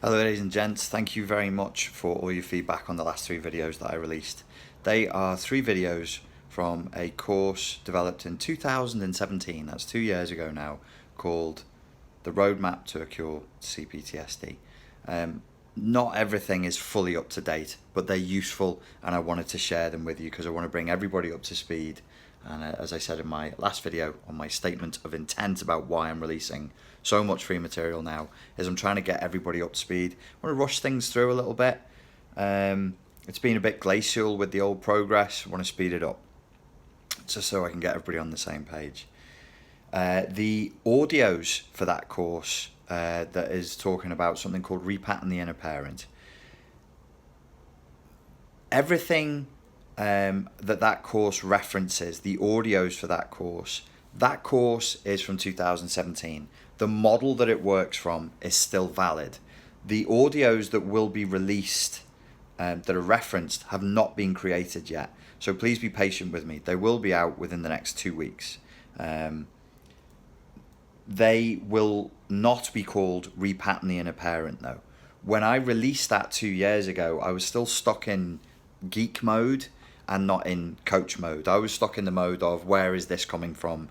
Hello ladies and gents, thank you very much for all your feedback on the last three videos that I released. They are three videos from a course developed in 2017, that's 2 years ago now, called The Roadmap to a Cure CPTSD. Not everything is fully up to date, but they're useful and I wanted to share them with you because I want to bring everybody up to speed. And as I said in my last video on my statement of intent about why I'm releasing so much free material now, is I'm trying to get everybody up to speed. I want to rush things through a little bit. It's been a bit glacial with the old progress. I want to speed it up just so I can get everybody on the same page. The audios for that course that is talking about something called Repattern the Inner Parent. Everything that course references, the audios for that course is from 2017. The model that it works from is still valid. The audios that will be released that are referenced have not been created yet. So please be patient with me. They will be out within the next 2 weeks. They will not be called Repattern the Inner Parent though. When I released that 2 years ago, I was still stuck in geek mode and not in coach mode. I was stuck in the mode of where is this coming from?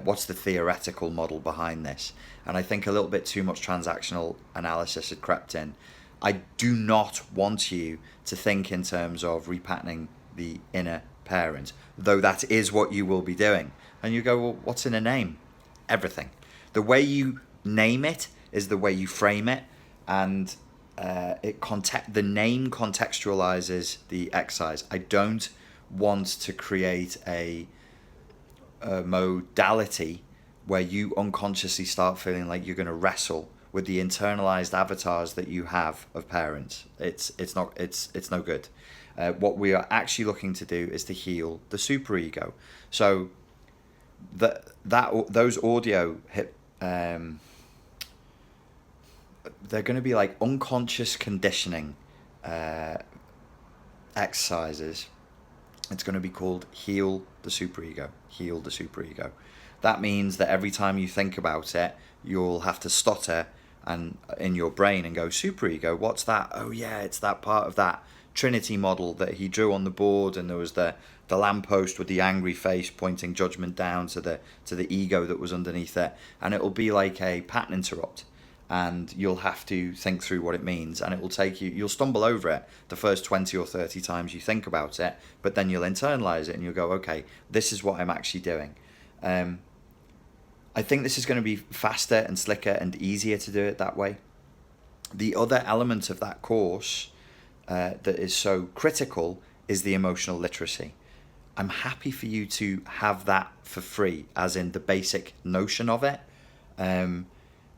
What's the theoretical model behind this? And I think a little bit too much transactional analysis had crept in. I do not want you to think in terms of repatterning the inner parent, though that is what you will be doing. And you go, well, what's in a name? Everything. The way you name it is the way you frame it, and the name contextualizes the exercise. I don't want to create a modality where you unconsciously start feeling like you're going to wrestle with the internalized avatars that you have of parents. It's no good. What we are actually looking to do is to heal the superego. So those audio hit. They're going to be like unconscious conditioning exercises. It's going to be called Heal the Superego. Heal the Superego. That means that every time you think about it, you'll have to stutter and in your brain and go, superego, what's that? Oh yeah, it's that part of that Trinity model that he drew on the board, and there was the lamppost with the angry face pointing judgment down to the ego that was underneath it, and it'll be like a pattern interrupt, and you'll have to think through what it means, and it will take you'll stumble over it the first 20 or 30 times you think about it, but then you'll internalize it and you'll go, okay, this is what I'm actually doing. I think this is going to be faster and slicker and easier to do it that way. The other element of that course that is so critical is the emotional literacy. I'm happy for you to have that for free, as in the basic notion of it.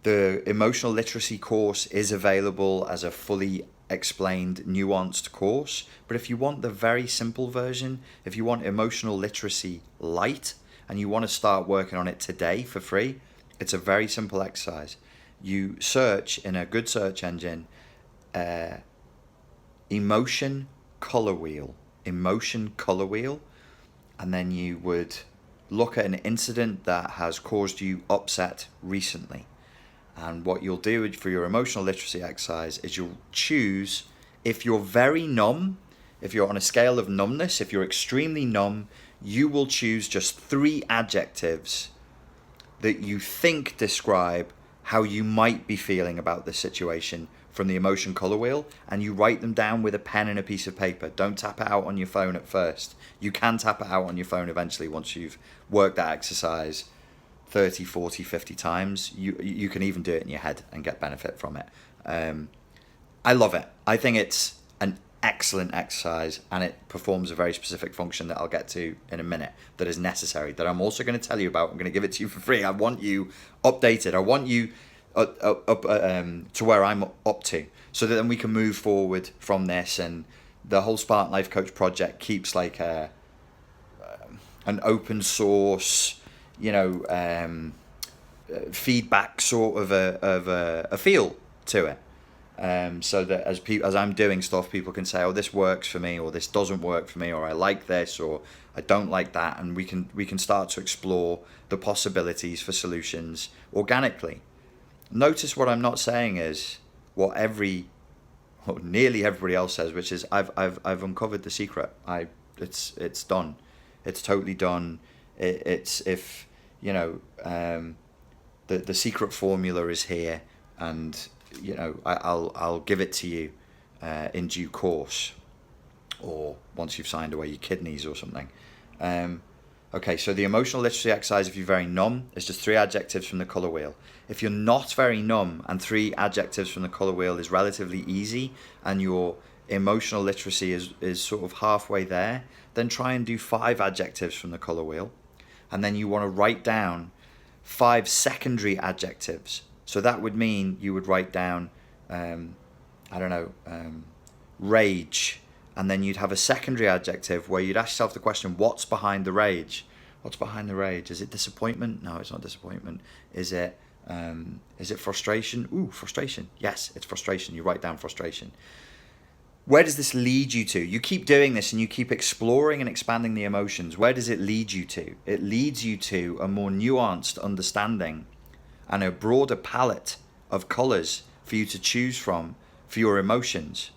The emotional literacy course is available as a fully explained, nuanced course. But if you want the very simple version, if you want emotional literacy light, and you want to start working on it today for free, it's a very simple exercise. You search in a good search engine, emotion color wheel, and then you would look at an incident that has caused you upset recently. And what you'll do for your emotional literacy exercise is you'll choose, if you're very numb, if you're on a scale of numbness, if you're extremely numb, you will choose just 3 adjectives that you think describe how you might be feeling about the situation from the emotion color wheel, and you write them down with a pen and a piece of paper. Don't tap it out on your phone at first. You can tap it out on your phone eventually once you've worked that exercise 30, 40, 50 times. You can even do it in your head and get benefit from it. I love it. I think it's an excellent exercise, and it performs a very specific function that I'll get to in a minute that is necessary, that I'm also going to tell you about. I'm going to give it to you for free. I want you updated. I want you up to where I'm up to, so that then we can move forward from this, and the whole Spartan Life Coach project keeps like an open source, feedback sort of a feel to it. So that as I'm doing stuff, people can say, oh, this works for me, or this doesn't work for me, or I like this, or I don't like that, and we can start to explore the possibilities for solutions organically. Notice what I'm not saying is what nearly everybody else says, which is I've uncovered the secret. It's done. It's totally done. It's if you know the secret formula is here, and you know I'll give it to you in due course, or once you've signed away your kidneys or something. Okay, so the emotional literacy exercise, if you're very numb, is just 3 adjectives from the colour wheel. If you're not very numb and 3 adjectives from the colour wheel is relatively easy, and your emotional literacy is sort of halfway there, then try and do 5 adjectives from the colour wheel. And then you want to write down 5 secondary adjectives. So that would mean you would write down, rage. And then you'd have a secondary adjective where you'd ask yourself the question, what's behind the rage? What's behind the rage? Is it disappointment? No, it's not disappointment. Is it frustration? Ooh, frustration. Yes, it's frustration. You write down frustration. Where does this lead you to? You keep doing this and you keep exploring and expanding the emotions. Where does it lead you to? It leads you to a more nuanced understanding and a broader palette of colours for you to choose from for your emotions.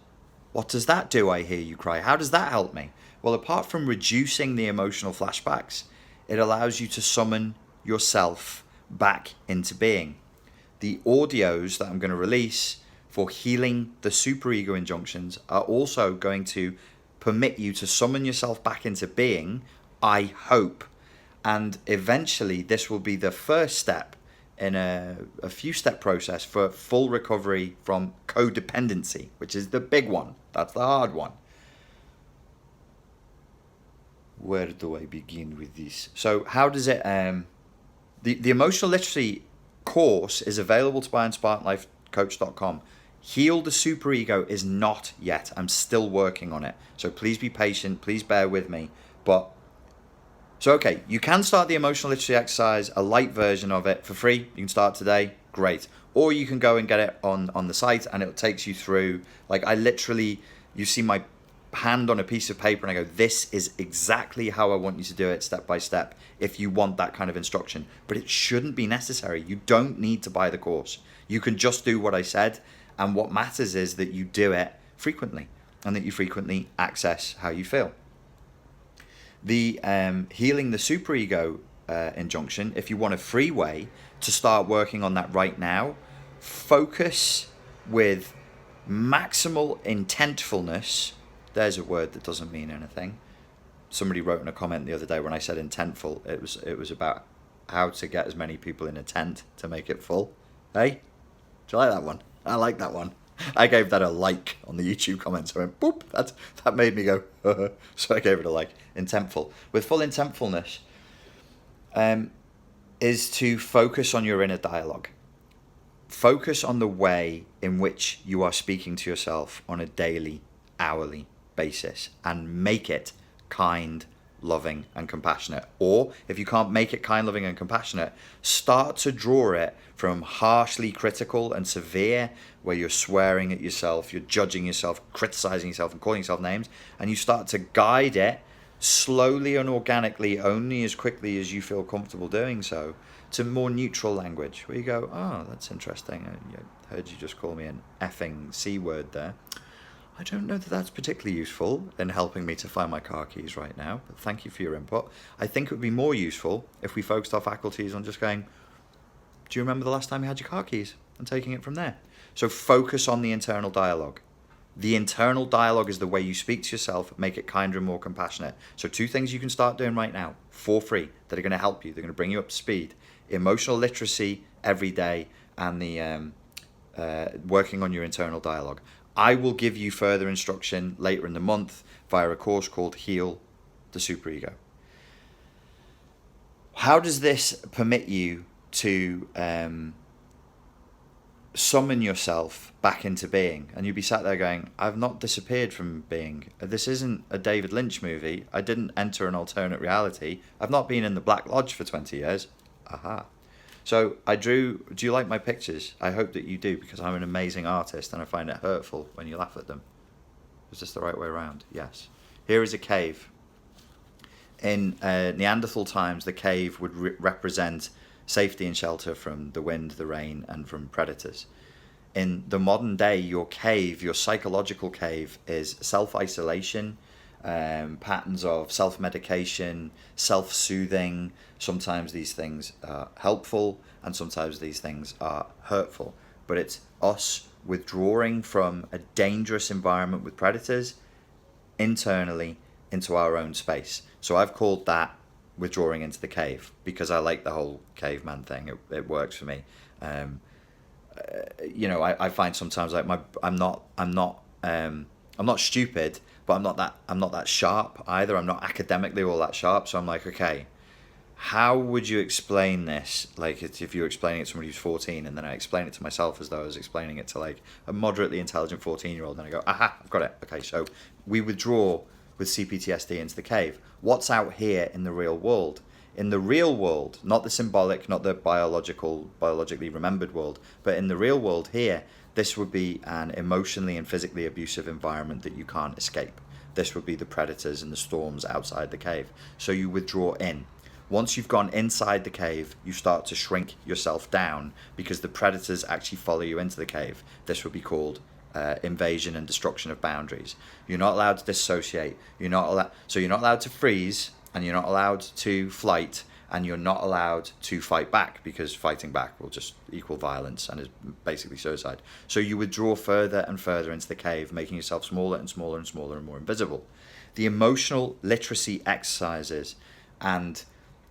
What does that do, I hear you cry? How does that help me? Well, apart from reducing the emotional flashbacks, it allows you to summon yourself back into being. The audios that I'm going to release for healing the superego injunctions are also going to permit you to summon yourself back into being, I hope. And eventually this will be the first step in a few-step process for full recovery from codependency, which is the big one. That's the hard one. Where do I begin with this? So how does it... The emotional literacy course is available to buy on SpartanLifeCoach.com. Heal the superego is not yet. I'm still working on it. So please be patient. Please bear with me. Okay, you can start the emotional literacy exercise, a light version of it, for free. You can start today. Great. Or you can go and get it on the site, and it takes you through, you see my hand on a piece of paper, and I go, this is exactly how I want you to do it, step by step, if you want that kind of instruction. But it shouldn't be necessary. You don't need to buy the course. You can just do what I said, and what matters is that you do it frequently, and that you frequently access how you feel. The healing the superego injunction, if you want a free way to start working on that right now, focus with maximal intentfulness. There's a word that doesn't mean anything. Somebody wrote in a comment the other day when I said intentful, it was about how to get as many people in a tent to make it full. Hey, do you like that one? I like that one. I gave that a like on the YouTube comments. I went, boop, that made me go, so I gave it a like. Intentful. With full intentfulness is to focus on your inner dialogue. Focus on the way in which you are speaking to yourself on a daily, hourly basis, and make it kind, loving, and compassionate. Or if you can't make it kind, loving, and compassionate, start to draw it from harshly critical and severe, where you're swearing at yourself, you're judging yourself, criticizing yourself, and calling yourself names, and you start to guide it slowly and organically, only as quickly as you feel comfortable doing so, to more neutral language, where you go, oh, that's interesting. I heard you just call me an effing C word there. I don't know that that's particularly useful in helping me to find my car keys right now, but thank you for your input. I think it would be more useful if we focused our faculties on just going, do you remember the last time you had your car keys? And taking it from there. So focus on the internal dialogue. The internal dialogue is the way you speak to yourself, make it kinder and more compassionate. So 2 things you can start doing right now for free that are going to help you. They're going to bring you up to speed. Emotional literacy every day, and the working on your internal dialogue. I will give you further instruction later in the month via a course called Heal the Superego. How does this permit you to summon yourself back into being? And you'd be sat there going, I've not disappeared from being. This isn't a David Lynch movie. I didn't enter an alternate reality. I've not been in the Black Lodge for 20 years. Aha. So do you like my pictures? I hope that you do, because I'm an amazing artist and I find it hurtful when you laugh at them. Is this the right way around? Yes. Here is a cave. In Neanderthal times, the cave would represent safety and shelter from the wind, the rain, and from predators. in the modern day, your cave, your psychological cave, is self-isolation, patterns of self-medication, self-soothing. Sometimes these things are helpful and sometimes these things are hurtful. But it's us withdrawing from a dangerous environment with predators internally into our own space. So I've called that withdrawing into the cave because I like the whole caveman thing. It works for me. I find sometimes like I'm not stupid, but I'm not that sharp either. I'm not academically all that sharp. So I'm like, okay, how would you explain this? Like if you were explaining it to somebody who's 14, and then I explain it to myself as though I was explaining it to like a moderately intelligent 14-year-old, and I go, aha, I've got it. Okay, so we withdraw with CPTSD into the cave. What's out here in the real world? In the real world, not the symbolic, not the biologically remembered world, but in the real world here, this would be an emotionally and physically abusive environment that you can't escape. This would be the predators and the storms outside the cave. So you withdraw in. Once you've gone inside the cave, you start to shrink yourself down because the predators actually follow you into the cave. This would be called invasion and destruction of boundaries. You're not allowed to dissociate. You're not allowed to freeze, and you're not allowed to flight, and you're not allowed to fight back because fighting back will just equal violence and is basically suicide. So you withdraw further and further into the cave, making yourself smaller and smaller and smaller and more invisible. The emotional literacy exercises and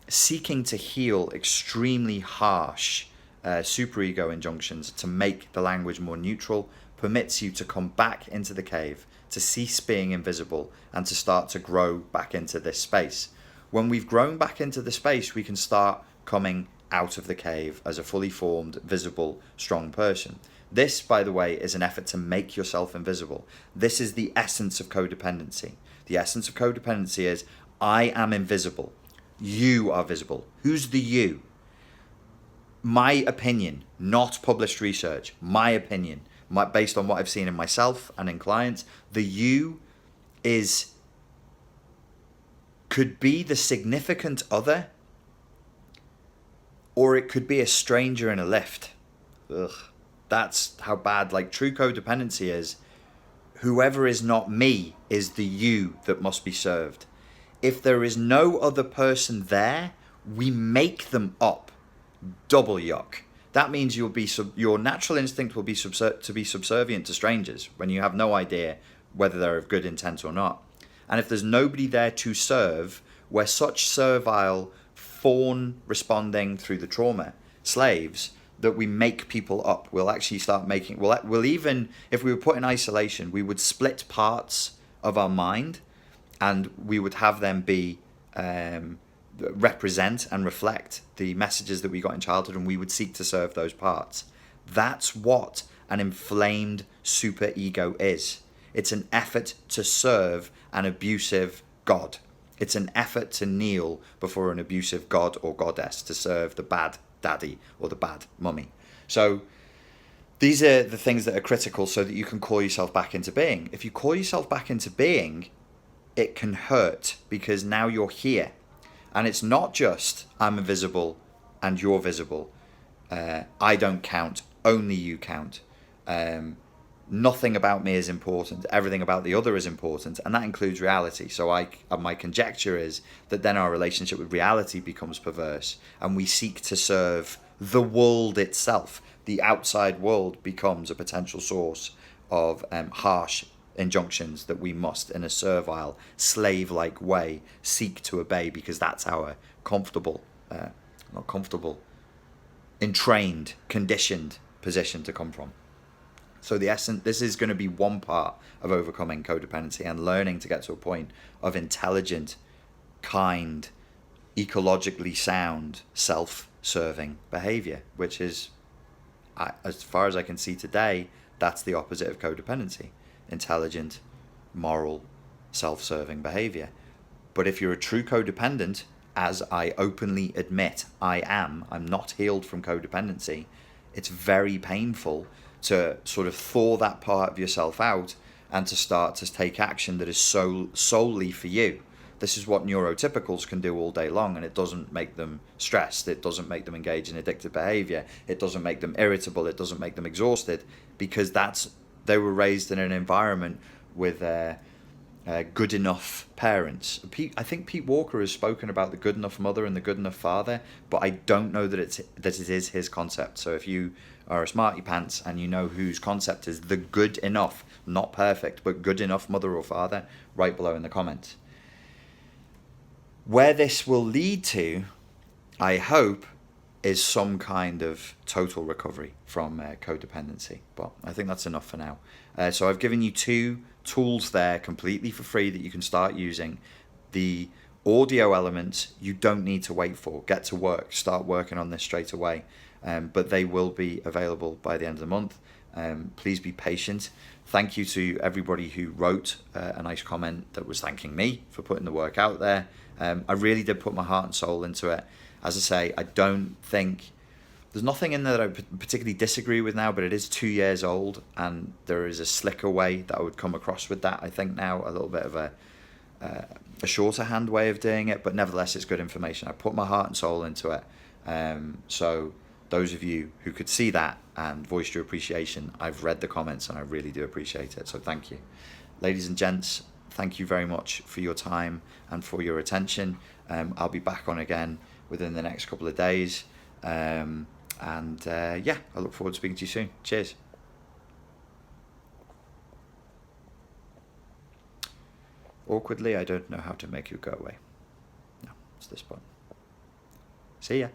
seeking to heal extremely harsh superego injunctions to make the language more neutral permits you to come back into the cave, to cease being invisible, and to start to grow back into this space. When we've grown back into the space, we can start coming out of the cave as a fully formed, visible, strong person. This, by the way, is an effort to make yourself invisible. This is the essence of codependency. The essence of codependency is, I am invisible. You are visible. Who's the you? My opinion, not published research. My opinion, based on what I've seen in myself and in clients. The you could be the significant other, or it could be a stranger in a lift. Ugh. That's how bad, like, true codependency is. Whoever is not me is the you that must be served. If there is no other person there, we make them up. Double yuck. That means your natural instinct will be to be subservient to strangers when you have no idea whether they're of good intent or not. And if there's nobody there to serve, we're such servile, fawn responding through the trauma slaves that we make people up. We'll actually start making, we'll even, if we were put in isolation, we would split parts of our mind and we would have them be represent and reflect the messages that we got in childhood, and we would seek to serve those parts. That's what an inflamed superego is. It's an effort to serve an abusive god. It's an effort to kneel before an abusive god or goddess to serve the bad daddy or the bad mummy. So these are the things that are critical so that you can call yourself back into being. If you call yourself back into being, it can hurt because now you're here. And it's not just I'm invisible and you're visible. I don't count, only you count. Nothing about me is important. Everything about the other is important, and that includes reality. So my conjecture is that then our relationship with reality becomes perverse, and we seek to serve the world itself. The outside world becomes a potential source of harsh injunctions that we must, in a servile, slave-like way, seek to obey because that's our entrained, conditioned position to come from. So this is going to be one part of overcoming codependency and learning to get to a point of intelligent, kind, ecologically sound, self-serving behavior, which is, as far as I can see today, that's the opposite of codependency. Intelligent, moral, self-serving behavior. But if you're a true codependent, as I openly admit I'm not healed from codependency, it's very painful to sort of thaw that part of yourself out and to start to take action that is solely for you, this is what neurotypicals can do all day long, and it doesn't make them stressed, it doesn't make them engage in addictive behavior, it doesn't make them irritable, it doesn't make them exhausted, because they were raised in an environment with good enough parents. I think Pete Walker has spoken about the good enough mother and the good enough father, but I don't know that it is his concept. So if you are a smarty pants and you know whose concept is the good enough, not perfect, but good enough mother or father, write below in the comments. Where this will lead to, I hope, is some kind of total recovery from codependency. But I think that's enough for now. So I've given you 2 tools there completely for free that you can start using. The audio elements you don't need to wait for. Get to work. Start working on this straight away. But they will be available by the end of the month. Please be patient. Thank you to everybody who wrote a nice comment that was thanking me for putting the work out there. I really did put my heart and soul into it. As I say, I don't think there's nothing in there that I particularly disagree with now, but it is 2 years old, and there is a slicker way that I would come across with that. I think now a little bit of a shorter hand way of doing it, but nevertheless, it's good information. I put my heart and soul into it. So those of you who could see that and voiced your appreciation, I've read the comments and I really do appreciate it. So thank you. Ladies and gents, thank you very much for your time and for your attention. I'll be back on again within the next couple of days. Yeah, I look forward to speaking to you soon. Cheers. Awkwardly, I don't know how to make you go away. No, it's this button. See ya.